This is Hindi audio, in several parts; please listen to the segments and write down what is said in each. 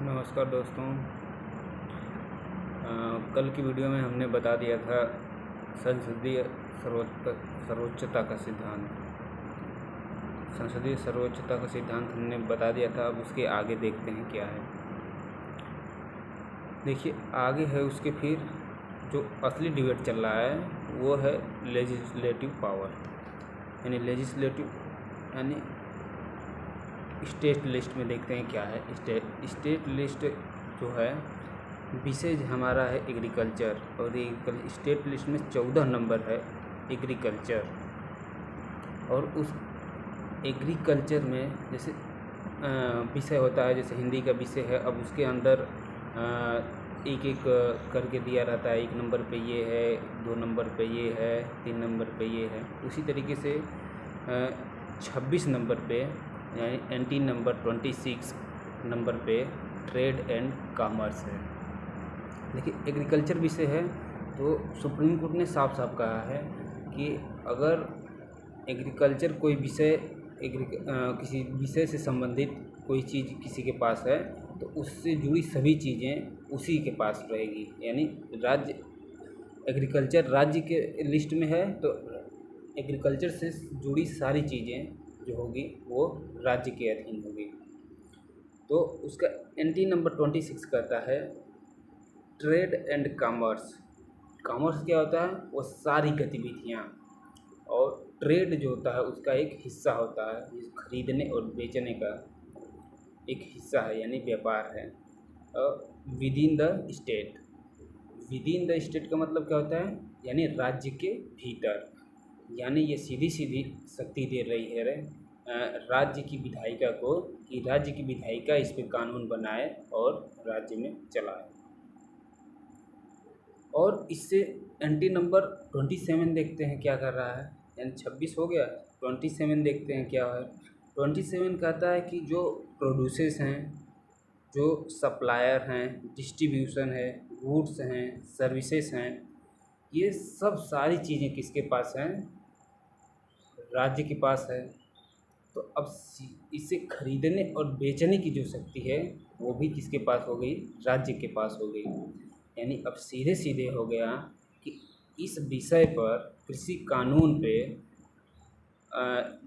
नमस्कार दोस्तों। कल की वीडियो में हमने बता दिया था संसदीय सर्वोच्चता का सिद्धांत। संसदीय सर्वोच्चता का सिद्धांत हमने बता दिया था। अब उसके आगे देखते हैं क्या है। देखिए आगे है उसके फिर जो असली डिबेट चल रहा है वो है लेजिस्लेटिव पावर, यानी लेजिस्लेटिव यानी स्टेट लिस्ट में देखते हैं क्या है। स्टेट लिस्ट जो है विषय हमारा है एग्रीकल्चर, और स्टेट लिस्ट में 14 नंबर है एग्रीकल्चर। और उस एग्रीकल्चर में जैसे विषय होता है, जैसे हिंदी का विषय है, अब उसके अंदर एक एक करके दिया रहता है। 1 नंबर पे ये है, 2 नंबर पे ये है, 3 नंबर पे ये है। उसी तरीके से 26 नंबर पे यानी एंटी नंबर 26 नंबर पे ट्रेड एंड कॉमर्स है। देखिए एग्रीकल्चर विषय है तो सुप्रीम कोर्ट ने साफ साफ कहा है कि अगर एग्रीकल्चर कोई विषय किसी विषय से संबंधित कोई चीज़ किसी के पास है तो उससे जुड़ी सभी चीज़ें उसी के पास रहेगी। यानी राज्य एग्रीकल्चर राज्य के लिस्ट में है तो एग्रीकल्चर से जुड़ी सारी चीज़ें जो होगी वो राज्य के अधीन होगी। तो उसका एंटी नंबर 26 कहता है ट्रेड एंड कॉमर्स। कॉमर्स क्या होता है? वो सारी गतिविधियाँ, और ट्रेड जो होता है उसका एक हिस्सा होता है, खरीदने और बेचने का एक हिस्सा है, यानी व्यापार है। With in the state, with in the state का मतलब क्या होता है? यानी राज्य के भीतर। यानी ये सीधी सीधी शक्ति दे रही है राज्य की विधायिका को कि राज्य की विधायिका इस पर कानून बनाए और राज्य में चलाए। और इससे एंटी नंबर 27 देखते हैं क्या कर रहा है। यानी 26 हो गया, 27 देखते हैं क्या है। 27 कहता है कि जो प्रोड्यूसर्स हैं, जो सप्लायर हैं, डिस्ट्रीब्यूशन है, गुड्स हैं, सर्विसेज हैं, ये सब सारी चीज़ें किसके पास हैं? राज्य के पास है। तो अब इसे खरीदने और बेचने की जो शक्ति है वो भी किसके पास हो गई? राज्य के पास हो गई। यानी अब सीधे सीधे हो गया कि इस विषय पर कृषि कानून पे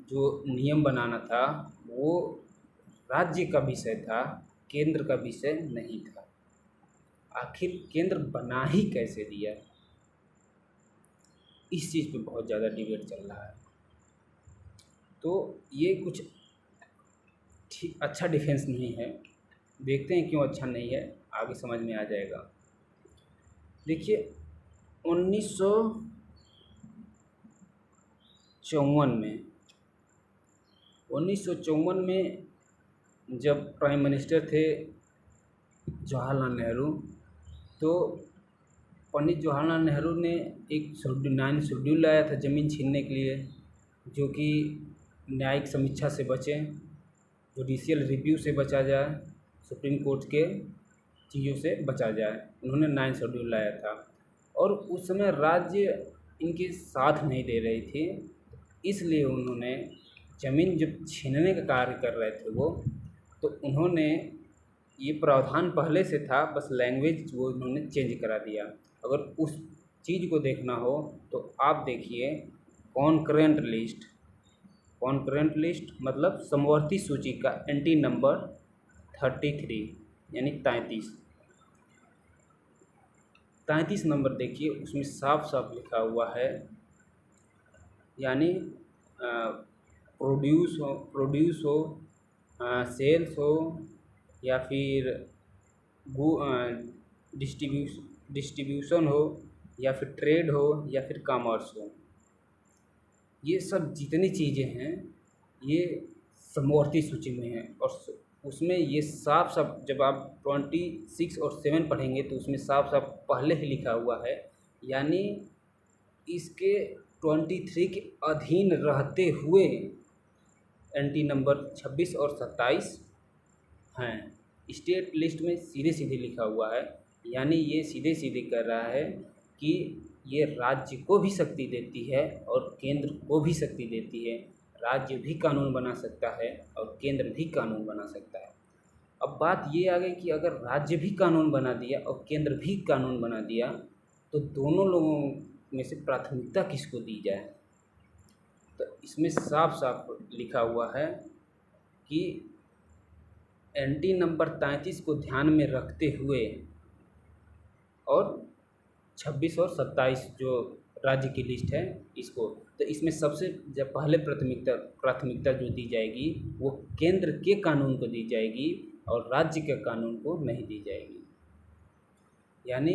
जो नियम बनाना था वो राज्य का विषय था, केंद्र का विषय नहीं था। आखिर केंद्र बना ही कैसे दिया? इस चीज़ पे बहुत ज़्यादा डिबेट चल रहा है। तो ये कुछ ठीक अच्छा डिफेंस नहीं है। देखते हैं क्यों अच्छा नहीं है, आगे समझ में आ जाएगा। देखिए 1954 में जब प्राइम मिनिस्टर थे जवाहरलाल नेहरू, तो पंडित जवाहरलाल नेहरू ने एक 9 शेड्यूल लाया था ज़मीन छीनने के लिए, जो कि न्यायिक समीक्षा से बचे, जुडिशियल रिव्यू से बचा जाए, सुप्रीम कोर्ट के चीज़ों से बचा जाए। उन्होंने 9 शेड्यूल लाया था और उस समय राज्य इनके साथ नहीं दे रही थी, इसलिए उन्होंने ज़मीन जब छीनने का कार्य कर रहे थे वो, तो उन्होंने ये प्रावधान पहले से था, बस लैंग्वेज वो उन्होंने चेंज करा दिया। अगर उस चीज़ को देखना हो तो आप देखिए कॉन्करेंट लिस्ट मतलब समवर्ती सूची का एंटी नंबर 33 यानी 33 नंबर देखिए, उसमें साफ साफ लिखा हुआ है, यानी प्रोड्यूस हो, सेल्स हो, या फिर डिस्ट्रीब्यूशन हो, या फिर ट्रेड हो, या फिर कॉमर्स हो, ये सब जितनी चीज़ें हैं ये समवर्ती सूची में हैं। और उसमें ये साफ साफ जब आप 26 और 7 पढ़ेंगे तो उसमें साफ साफ पहले ही लिखा हुआ है, यानी इसके 23 के अधीन रहते हुए एंटी नंबर 26 और 27 हैं। स्टेट लिस्ट में सीधे सीधे लिखा हुआ है, यानी ये सीधे सीधे कर रहा है कि ये राज्य को भी शक्ति देती है और केंद्र को भी शक्ति देती है। राज्य भी कानून बना सकता है और केंद्र भी कानून बना सकता है। अब बात ये आ गई कि अगर राज्य भी कानून बना दिया और केंद्र भी कानून बना दिया तो दोनों लोगों में से प्राथमिकता किसको दी जाए। तो इसमें साफ साफ लिखा हुआ है कि एनटी नंबर 33 को ध्यान में रखते हुए और 26 और 27 जो राज्य की लिस्ट है इसको, तो इसमें सबसे जब पहले प्राथमिकता जो दी जाएगी वो केंद्र के कानून को दी जाएगी और राज्य के कानून को नहीं दी जाएगी। यानी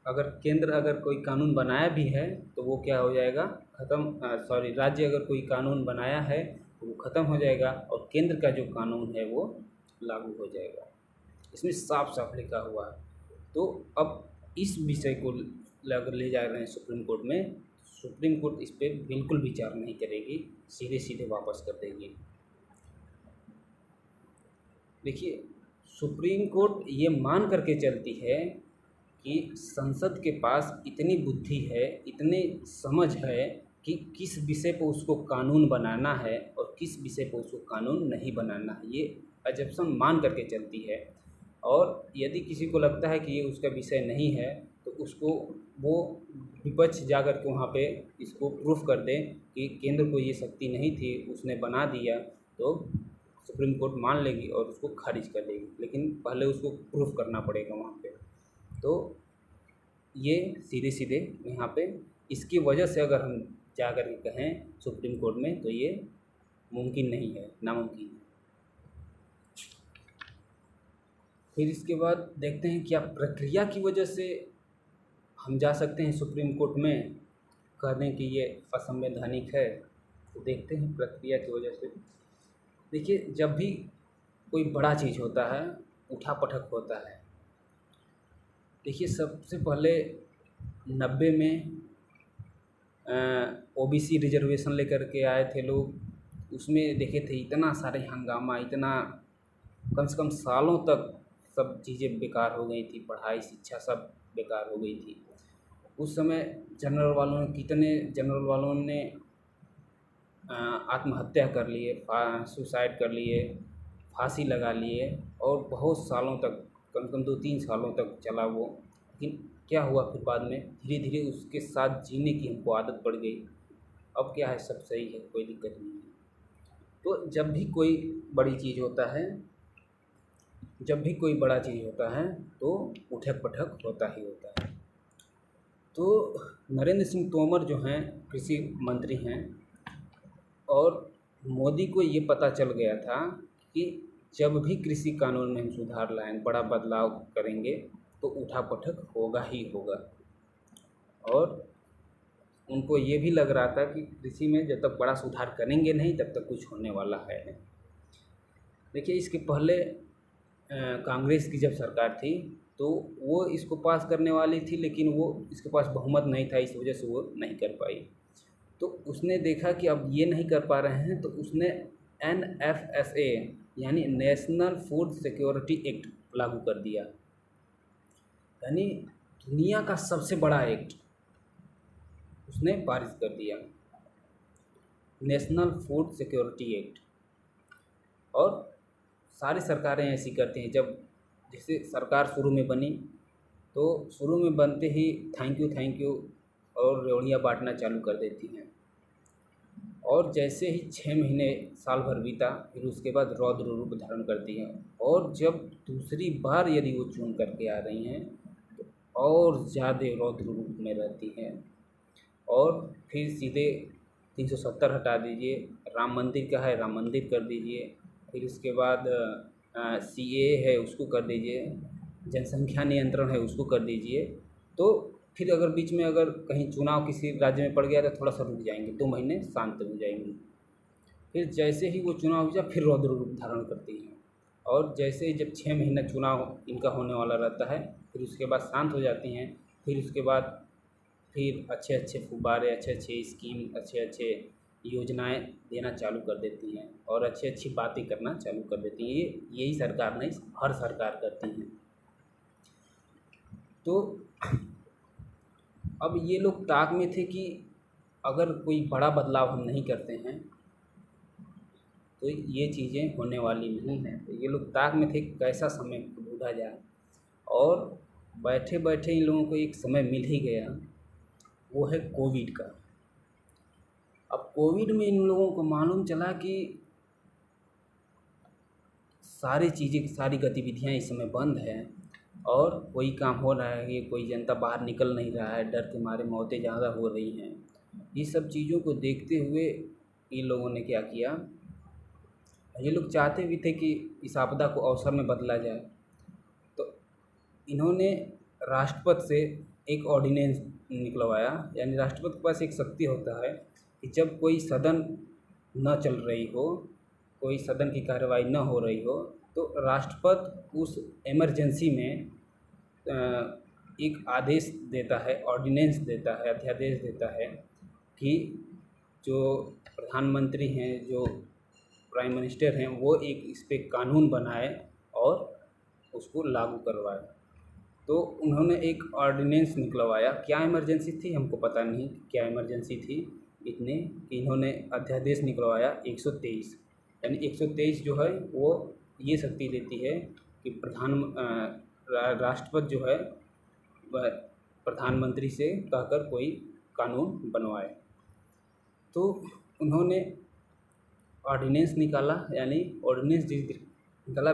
अगर कोई कानून बनाया भी है तो वो क्या हो जाएगा, राज्य अगर कोई कानून बनाया है तो वो ख़त्म हो जाएगा और केंद्र का जो कानून है वो लागू हो जाएगा। इसमें साफ साफ लिखा हुआ है। तो अब इस विषय को अगर ले जा रहे हैं सुप्रीम कोर्ट में, सुप्रीम कोर्ट इस पर बिल्कुल विचार नहीं करेगी, सीधे सीधे वापस कर देगी। देखिए, सुप्रीम कोर्ट ये मान करके चलती है कि संसद के पास इतनी बुद्धि है, इतनी समझ है कि किस विषय पर उसको कानून बनाना है और किस विषय पर उसको कानून नहीं बनाना है, ये अजम्पशन मान करके चलती है। और यदि किसी को लगता है कि ये उसका विषय नहीं है तो उसको वो विपक्ष जा कर के वहाँ पे इसको प्रूफ कर दे कि केंद्र को ये शक्ति नहीं थी, उसने बना दिया, तो सुप्रीम कोर्ट मान लेगी और उसको खारिज कर देगी। लेकिन पहले उसको प्रूफ करना पड़ेगा वहाँ पे। तो ये सीधे सीधे यहाँ पे इसकी वजह से अगर हम जा कर के कहें सुप्रीम कोर्ट में तो ये मुमकिन नहीं है, नामुमकिन है। फिर इसके बाद देखते हैं क्या प्रक्रिया की वजह से हम जा सकते हैं सुप्रीम कोर्ट में कह दें कि ये असंवैधानिक है। तो देखते हैं प्रक्रिया की वजह से। देखिए, जब भी कोई बड़ा चीज़ होता है, उठा-पटक होता है। देखिए, सबसे पहले 90 में ओबीसी रिजर्वेशन लेकर के आए थे लोग, उसमें देखे थे इतना सारे हंगामा, इतना कम से कम सालों तक सब चीज़ें बेकार हो गई थी, पढ़ाई शिक्षा सब बेकार हो गई थी। उस समय कितने जनरल वालों ने आत्महत्या कर लिए, सुसाइड कर लिए, फांसी लगा लिए और बहुत सालों तक, कम से कम 2-3 सालों तक चला वो। लेकिन क्या हुआ फिर बाद में धीरे धीरे उसके साथ जीने की हमको आदत पड़ गई। अब क्या है, सब सही है, कोई दिक्कत नहीं है। तो जब भी कोई बड़ी चीज़ होता है, जब भी कोई बड़ा चीज़ होता है तो उठक पटक होता ही होता है। तो नरेंद्र सिंह तोमर जो हैं कृषि मंत्री हैं और मोदी को ये पता चल गया था कि जब भी कृषि कानून में हम सुधार लाएँ, बड़ा बदलाव करेंगे तो उठा-पटक होगा ही होगा। और उनको ये भी लग रहा था कि कृषि में जब तक बड़ा सुधार करेंगे नहीं तब तक कुछ होने वाला है नहीं। देखिए, इसके पहले कांग्रेस की जब सरकार थी तो वो इसको पास करने वाली थी, लेकिन वो इसके पास बहुमत नहीं था, इस वजह से वो नहीं कर पाई। तो उसने देखा कि अब ये नहीं कर पा रहे हैं तो उसने NFSA यानी नेशनल फूड सिक्योरिटी एक्ट लागू कर दिया। यानी दुनिया का सबसे बड़ा एक्ट उसने पारित कर दिया, नेशनल फूड सिक्योरिटी एक्ट। और सारी सरकारें ऐसी करती हैं। जब जैसे सरकार शुरू में बनी तो शुरू में बनते ही थैंक यू और रेवड़ियाँ बांटना चालू कर देती हैं। और जैसे ही 6 महीने साल भर बीता फिर उसके बाद रौद्र रूप धारण करती हैं। और जब दूसरी बार यदि वो चुन करके आ रही हैं तो और ज़्यादा रौद्र रूप में रहती हैं। और फिर सीधे 370 हटा दीजिए, राम मंदिर का है राम मंदिर कर दीजिए, फिर उसके बाद CAA है उसको कर दीजिए, जनसंख्या नियंत्रण है उसको कर दीजिए। तो फिर अगर बीच में अगर कहीं चुनाव किसी राज्य में पड़ गया तो थोड़ा सा रुक जाएंगे, 2 महीने शांत हो जाएंगे। फिर जैसे ही वो चुनाव हो जाए फिर रौद्र रूप धारण करती हैं। और जैसे ही जब 6 महीना चुनाव इनका होने वाला रहता है फिर उसके बाद शांत हो जाती हैं। फिर उसके बाद फिर अच्छे अच्छे फुब्बारे, अच्छे अच्छे स्कीम, अच्छे अच्छे योजनाएं देना चालू कर देती हैं और अच्छी अच्छी बातें करना चालू कर देती हैं। ये यही सरकार नहीं, हर सरकार करती हैं। तो अब ये लोग ताक में थे कि अगर कोई बड़ा बदलाव हम नहीं करते हैं तो ये चीज़ें होने वाली नहीं हैं। तो ये लोग ताक में थे कि कैसा समय ढूँढा जाए, और बैठे बैठे इन लोगों को एक समय मिल ही गया, वो है कोविड का। अब कोविड में इन लोगों को मालूम चला कि सारी चीज़ें, सारी गतिविधियाँ इस समय बंद हैं और कोई काम हो रहा है, ये कोई जनता बाहर निकल नहीं रहा है, डर के मारे मौतें ज़्यादा हो रही हैं। ये सब चीज़ों को देखते हुए इन लोगों ने क्या किया, ये लोग चाहते भी थे कि इस आपदा को अवसर में बदला जाए। तो इन्होंने राष्ट्रपति से एक ऑर्डिनेंस निकलवाया, यानी राष्ट्रपति के पास एक शक्ति होता है कि जब कोई सदन न चल रही हो, कोई सदन की कार्रवाई न हो रही हो, तो राष्ट्रपति उस इमरजेंसी में एक आदेश देता है, ऑर्डिनेंस देता है, अध्यादेश देता है कि जो प्रधानमंत्री हैं, जो प्राइम मिनिस्टर हैं, वो एक इस पे कानून बनाए और उसको लागू करवाए। तो उन्होंने एक ऑर्डिनेंस निकलवाया। क्या इमरजेंसी थी हमको पता नहीं, क्या इमरजेंसी थी, इतने कि इन्होंने अध्यादेश निकलवाया 123। यानी 123 जो है वो ये शक्ति देती है कि राष्ट्रपति जो है वह प्रधानमंत्री से कहकर कोई कानून बनवाए। तो उन्होंने ऑर्डिनेंस निकाला, यानी ऑर्डिनेंस निकाला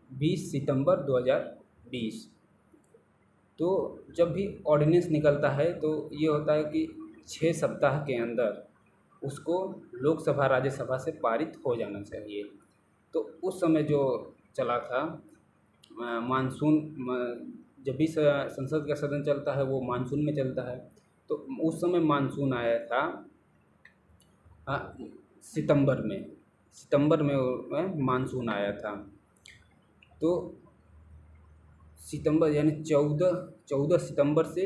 20 सितंबर 2020। तो जब भी ऑर्डिनेंस निकलता है तो ये होता है कि 6 सप्ताह के अंदर उसको लोकसभा राज्यसभा से पारित हो जाना चाहिए। तो उस समय जो चला था मानसून, जब भी संसद का सदन चलता है वो मानसून में चलता है। तो उस समय मानसून आया था सितंबर में मानसून आया था। तो सितंबर यानी 14 सितंबर से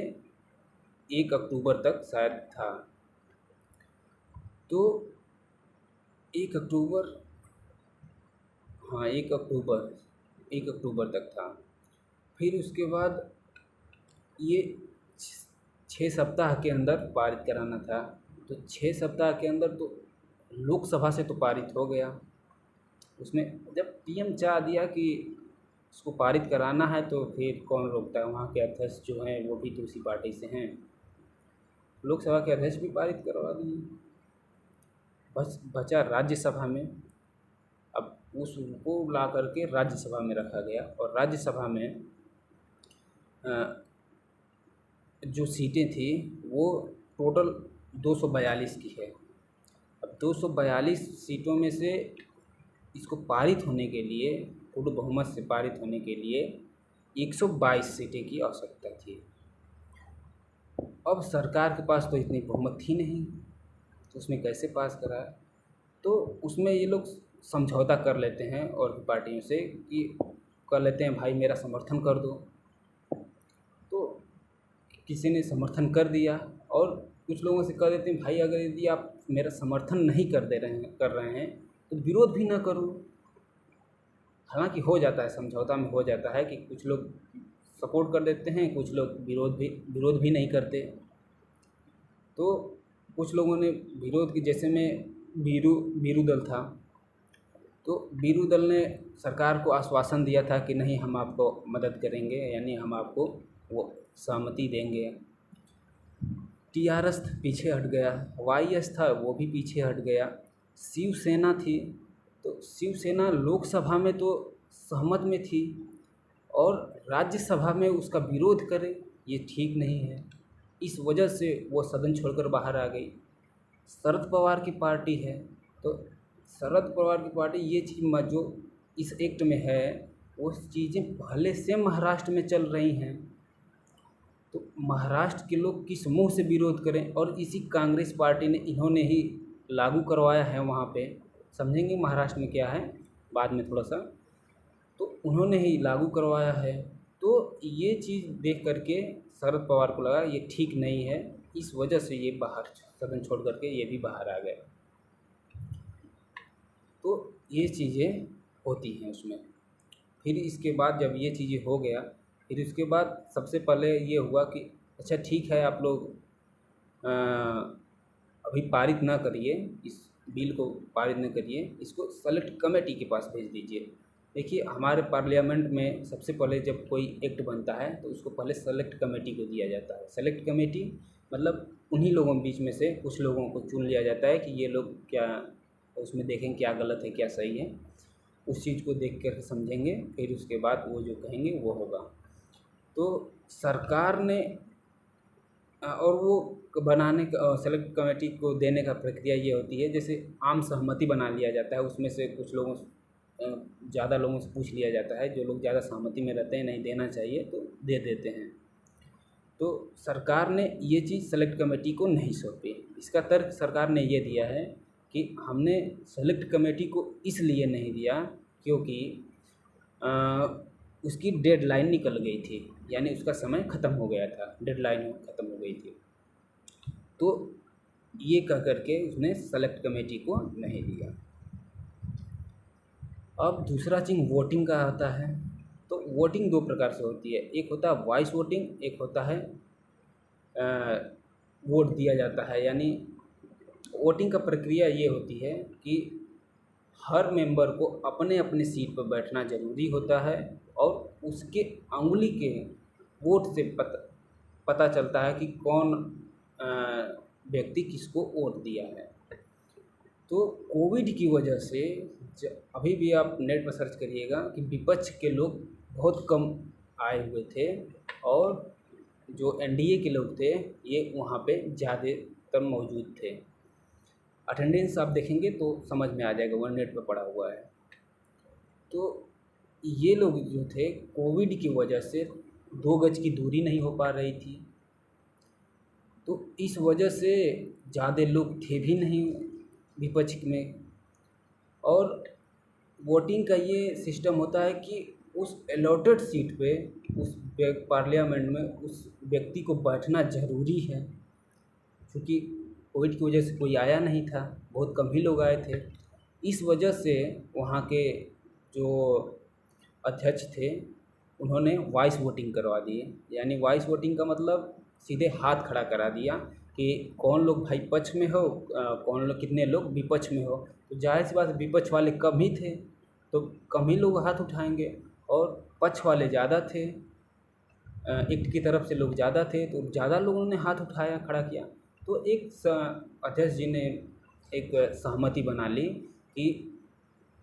1 अक्टूबर तक शायद था। तो 1 अक्टूबर, हाँ 1 अक्टूबर तक था। फिर उसके बाद ये 6 सप्ताह के अंदर पारित कराना था। तो 6 सप्ताह के अंदर तो लोकसभा से तो पारित हो गया। उसमें जब पीएम चाह दिया कि उसको पारित कराना है तो फिर कौन रोकता है। वहाँ के अध्यक्ष जो हैं वो भी तो उसी पार्टी से हैं, लोकसभा के अध्यक्ष भी पारित करवा दिए। बस बचा राज्यसभा में। अब उसको ला करके राज्यसभा में रखा गया, और राज्यसभा में जो सीटें थी वो टोटल 242 की है। अब 242 सीटों में से इसको पारित होने के लिए, पूर्ण बहुमत से पारित होने के लिए 122 सीटें की आवश्यकता थी। अब सरकार के पास तो इतनी बहुमत थी नहीं, तो उसमें कैसे पास कराया। तो उसमें ये लोग समझौता कर लेते हैं और पार्टियों से कि कर लेते हैं भाई मेरा समर्थन कर दो। तो किसी ने समर्थन कर दिया, और कुछ लोगों से कह देते हैं भाई अगर यदि आप मेरा समर्थन नहीं कर रहे हैं तो विरोध भी ना करो। हालांकि हो जाता है, समझौता में हो जाता है कि कुछ लोग सपोर्ट कर देते हैं, कुछ लोग विरोध भी नहीं करते। तो कुछ लोगों ने विरोध की, जैसे में बीरू दल था, तो बीरू दल ने सरकार को आश्वासन दिया था कि नहीं हम आपको मदद करेंगे, यानी हम आपको वो सहमति देंगे। टीआरएस पीछे हट गया, वाईएस था वो भी पीछे हट गया, शिवसेना थी, तो शिवसेना लोकसभा में तो सहमत में थी और राज्यसभा में उसका विरोध करे, ये ठीक नहीं है। इस वजह से वो सदन छोड़कर बाहर आ गई। शरद पवार की पार्टी है, तो शरद पवार की पार्टी ये चीज़ जो इस एक्ट में है वो चीज़ें पहले से महाराष्ट्र में चल रही हैं। तो महाराष्ट्र के लोग किस मुंह से विरोध करें, और इसी कांग्रेस पार्टी ने, इन्होंने ही लागू करवाया है वहाँ पे। समझेंगे महाराष्ट्र में क्या है बाद में थोड़ा सा। तो उन्होंने ही लागू करवाया है। तो ये चीज़ देख करके शरद पवार को लगा ये ठीक नहीं है, इस वजह से ये बाहर सदन छोड़ करके ये भी बाहर आ गए। तो ये चीज़ें होती हैं उसमें। फिर इसके बाद जब ये चीज़ें हो गया, फिर उसके बाद सबसे पहले ये हुआ कि अच्छा ठीक है आप लोग अभी पारित ना करिए, इस बिल को पारित न करिए, इसको सेलेक्ट कमेटी के पास भेज दीजिए। देखिए हमारे पार्लियामेंट में सबसे पहले जब कोई एक्ट बनता है तो उसको पहले सेलेक्ट कमेटी को दिया जाता है। सेलेक्ट कमेटी मतलब उन्हीं लोगों के बीच में से कुछ लोगों को चुन लिया जाता है कि ये लोग क्या उसमें देखें क्या गलत है क्या सही है, उस चीज़ को देख कर समझेंगे, फिर उसके बाद वो जो कहेंगे वो होगा। तो सरकार ने और वो बनाने का सेलेक्ट कमेटी को देने का प्रक्रिया ये होती है, जैसे आम सहमति बना लिया जाता है, उसमें से कुछ लोगों ज़्यादा लोगों से पूछ लिया जाता है, जो लोग ज़्यादा सहमति में रहते हैं नहीं देना चाहिए तो दे देते हैं। तो सरकार ने ये चीज़ सेलेक्ट कमेटी को नहीं सौंपी। इसका तर्क सरकार ने ये दिया है कि हमने सेलेक्ट कमेटी को इसलिए नहीं दिया क्योंकि उसकी डेडलाइन निकल गई थी, यानी उसका समय ख़त्म हो गया था, डेडलाइन ख़त्म हो गई थी। तो ये कह करके उसने सेलेक्ट कमेटी को नहीं दिया। अब दूसरा चीज़ वोटिंग का आता है। तो वोटिंग दो प्रकार से होती है, एक होता है वॉइस वोटिंग, एक होता है वोट दिया जाता है। यानी वोटिंग का प्रक्रिया ये होती है कि हर मेंबर को अपने अपने सीट पर बैठना ज़रूरी होता है और उसके अंगुली के वोट से पता चलता है कि कौन व्यक्ति किसको वोट दिया है। तो कोविड की वजह से अभी भी आप नेट पर सर्च करिएगा कि विपक्ष के लोग बहुत कम आए हुए थे और जो एनडीए के लोग थे ये वहाँ पे ज़्यादातर मौजूद थे। अटेंडेंस आप देखेंगे तो समझ में आ जाएगा, वो नेट पर पड़ा हुआ है। तो ये लोग जो थे कोविड की वजह से 2 गज की दूरी नहीं हो पा रही थी, तो इस वजह से ज़्यादा लोग थे भी नहीं विपक्ष में। और वोटिंग का ये सिस्टम होता है कि उस अलॉटेड सीट पे उस पार्लियामेंट में उस व्यक्ति को बैठना ज़रूरी है, क्योंकि कोविड की वजह से कोई आया नहीं था, बहुत कम ही लोग आए थे। इस वजह से वहाँ के जो अध्यक्ष थे उन्होंने वॉइस वोटिंग करवा दिए। यानी वॉइस वोटिंग का मतलब सीधे हाथ खड़ा करा दिया कि कौन लोग भाई पक्ष में हो, कौन लोग कितने लोग विपक्ष में हो। तो जाहिर सी बात विपक्ष वाले कम ही थे तो कम ही लोग हाथ उठाएंगे, और पक्ष वाले ज़्यादा थे, एक्ट की तरफ से लोग ज़्यादा थे तो ज़्यादा लोगों ने हाथ उठाया, खड़ा किया। तो एक अध्यक्ष जी ने एक सहमति बना ली कि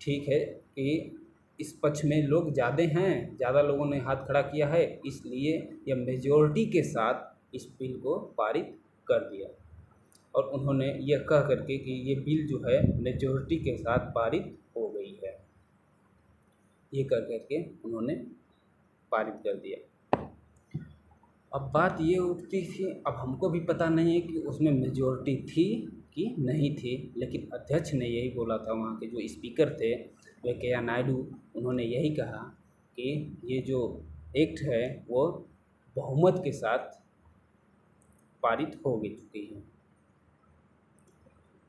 ठीक है कि इस पक्ष में लोग ज़्यादा हैं, ज़्यादा लोगों ने हाथ खड़ा किया है, इसलिए यह मेजॉरिटी के साथ इस बिल को पारित कर दिया। और उन्होंने यह कह करके कि ये बिल जो है मेजॉरिटी के साथ पारित हो गई है, ये कर करके उन्होंने पारित कर दिया। अब बात ये उठती थी, अब हमको भी पता नहीं है कि उसमें मेजॉरिटी थी कि नहीं थी, लेकिन अध्यक्ष ने यही बोला था, वहाँ के जो स्पीकर थे वेंकैया नायडू, उन्होंने यही कहा कि ये जो एक्ट है वो बहुमत के साथ पारित हो चुकी है।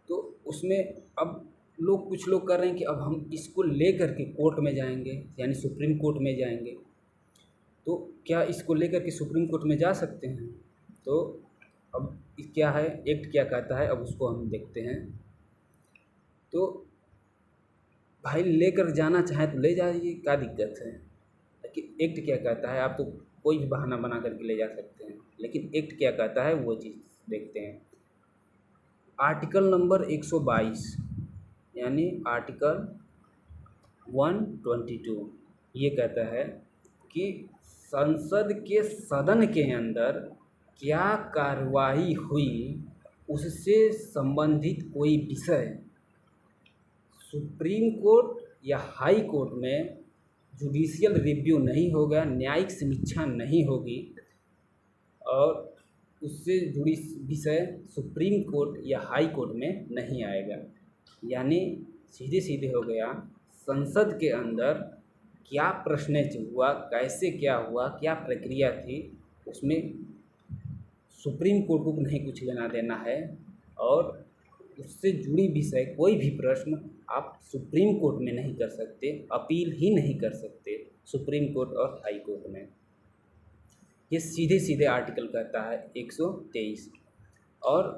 तो उसमें अब कुछ लोग कर रहे हैं कि अब हम इसको ले करके कोर्ट में जाएंगे, यानी सुप्रीम कोर्ट में जाएंगे। तो क्या इसको लेकर के सुप्रीम कोर्ट में जा सकते हैं? तो अब क्या है, एक्ट क्या कहता है, अब उसको हम देखते हैं। तो भाई लेकर जाना चाहें तो ले जाइए, क्या दिक्कत है। लेकिन एक्ट क्या कहता है, आप तो कोई भी बहाना बना करके ले जा सकते हैं, लेकिन एक्ट क्या कहता है वो चीज़ देखते हैं। आर्टिकल नंबर 122 यानी आर्टिकल 122 ये कहता है कि संसद के सदन के अंदर क्या कार्रवाई हुई उससे संबंधित कोई विषय सुप्रीम कोर्ट या हाई कोर्ट में जुडिशियल रिव्यू नहीं होगा, न्यायिक समीक्षा नहीं होगी, और उससे जुड़ी विषय सुप्रीम कोर्ट या हाई कोर्ट में नहीं आएगा। यानी सीधे सीधे हो गया, संसद के अंदर क्या प्रश्न हुआ, कैसे क्या हुआ, क्या प्रक्रिया थी, उसमें सुप्रीम कोर्ट को नहीं कुछ लेना देना है, और उससे जुड़ी विषय कोई भी प्रश्न आप सुप्रीम कोर्ट में नहीं कर सकते, अपील ही नहीं कर सकते सुप्रीम कोर्ट और हाई कोर्ट में। ये सीधे सीधे आर्टिकल कहता है 123। और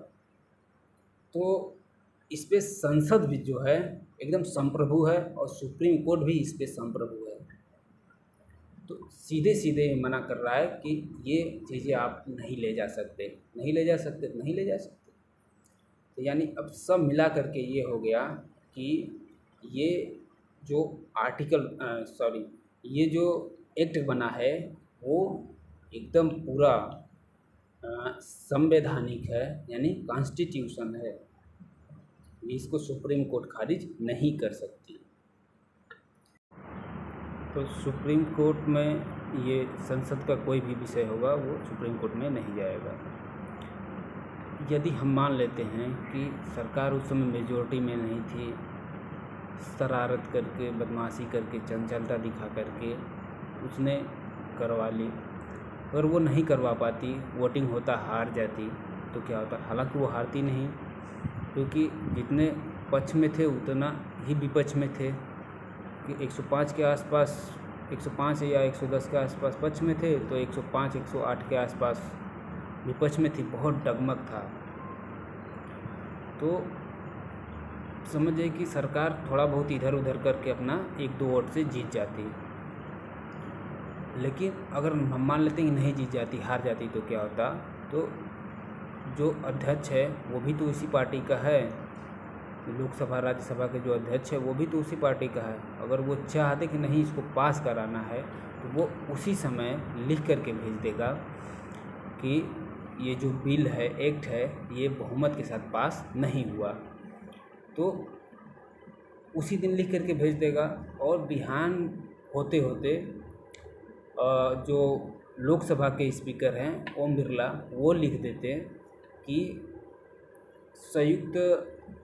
तो इस पे संसद भी जो है एकदम संप्रभु है और सुप्रीम कोर्ट भी इस पे संप्रभु है। तो सीधे सीधे मना कर रहा है कि ये चीज़ें आप नहीं ले जा सकते, नहीं ले जा सकते, नहीं ले जा सकते। तो यानी अब सब मिला करके ये हो गया कि ये जो ये जो एक्ट बना है वो एकदम पूरा संवैधानिक है, यानी कॉन्स्टिट्यूशन है। इसको सुप्रीम कोर्ट खारिज नहीं कर सकती। तो सुप्रीम कोर्ट में ये संसद का कोई भी विषय होगा वो सुप्रीम कोर्ट में नहीं जाएगा। यदि हम मान लेते हैं कि सरकार उस समय मेजॉरिटी में नहीं थी, शरारत करके, बदमाशी करके, चंचलता दिखा करके उसने करवा ली, अगर वो नहीं करवा पाती, वोटिंग होता, हार जाती तो क्या होता। हालांकि वो हारती नहीं, क्योंकि जितने पक्ष में थे उतना ही विपक्ष में थे कि 105 के आसपास, 105 या 110 के आसपास पक्ष में थे, तो 105 108 के आसपास विपक्ष में थी। बहुत डगमग था। तो समझिए कि सरकार थोड़ा बहुत इधर उधर करके अपना 1-2 वोट से जीत जाती। लेकिन अगर हम मान लेते हैं कि नहीं जीत जाती, हार जाती, तो क्या होता। तो जो अध्यक्ष है वो भी तो उसी पार्टी का है, लोकसभा राज्यसभा के जो अध्यक्ष है वो भी तो उसी पार्टी का है। अगर वो चाहते कि नहीं इसको पास कराना है तो वो उसी समय लिख करके भेज देगा कि ये जो बिल है, एक्ट है, ये बहुमत के साथ पास नहीं हुआ। तो उसी दिन लिख करके भेज देगा। और बिहान होते होते जो लोकसभा के स्पीकर हैं ओम बिरला, वो लिख देते कि संयुक्त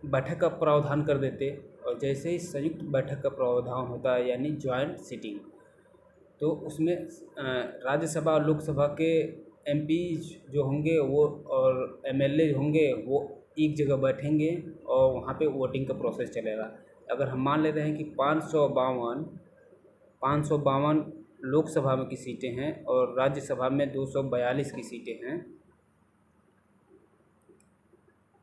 बैठक का प्रावधान कर देते। और जैसे ही संयुक्त बैठक का प्रावधान होता है, यानी जॉइंट सिटिंग, तो उसमें राज्यसभा और लोकसभा के एमपी जो होंगे वो और एमएलए होंगे वो एक जगह बैठेंगे और वहाँ पे वोटिंग का प्रोसेस चलेगा। अगर हम मान लेते हैं कि 552 लोकसभा में की सीटें हैं और राज्यसभा में 242 की सीटें हैं,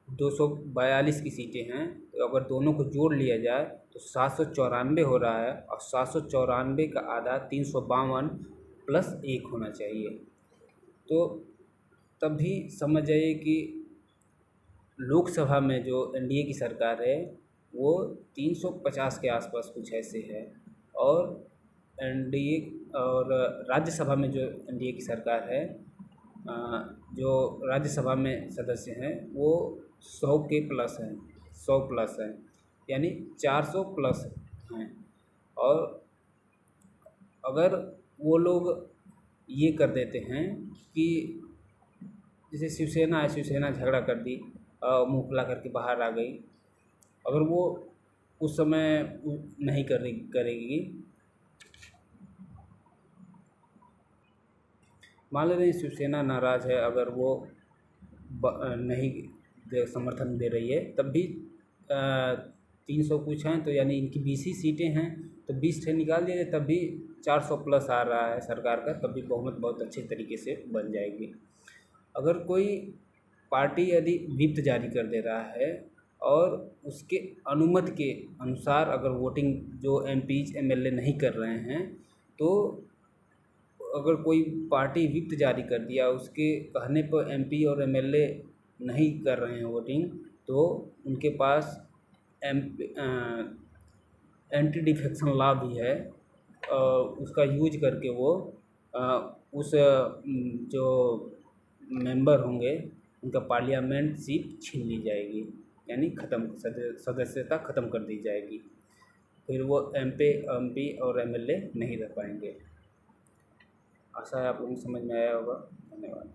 242 की सीटें हैं, तो अगर दोनों को जोड़ लिया जाए तो 794 हो रहा है। और 794 का आधा 352 + 1 होना चाहिए। तो तब भी समझ जाइए कि लोकसभा में जो एनडीए की सरकार है वो 350 के आसपास कुछ ऐसे है, और एनडीए और राज्यसभा में जो एनडीए की सरकार है, जो राज्यसभा में सदस्य हैं वो 100 के प्लस हैं, 100 प्लस हैं, यानी 400 प्लस हैं। और अगर वो लोग ये कर देते हैं कि जैसे शिवसेना है, शिवसेना झगड़ा कर दी, मुँह फुला करके बाहर आ गई, अगर वो उस समय नहीं करेगी, मान लेते हैं शिवसेना नाराज़ है, अगर वो नहीं समर्थन दे रही है, तब भी 300 कुछ हैं, तो यानी इनकी 20 ही सीटें हैं, तो 20 से निकाल दिया जाए तब भी 400 प्लस आ रहा है सरकार का, तब भी बहुमत बहुत अच्छे तरीके से बन जाएगी। अगर कोई पार्टी यदि व्हिप जारी कर दे रहा है और उसके अनुमति के अनुसार अगर वोटिंग जो एमपीज एमएलए नहीं कर रहे हैं, तो अगर कोई पार्टी व्हिप जारी कर दिया, उसके कहने पर एमपी और एमएलए नहीं कर रहे हैं वोटिंग, तो उनके पास एंटी डिफेक्शन लॉ भी है, उसका यूज करके वो उस जो मेंबर होंगे उनका पार्लियामेंट सीट छीन ली जाएगी, यानी सदस्यता ख़त्म कर दी जाएगी। फिर वो एमपी और एमएलए नहीं रह पाएंगे। आशा है आप लोगों को समझ में आया होगा। धन्यवाद।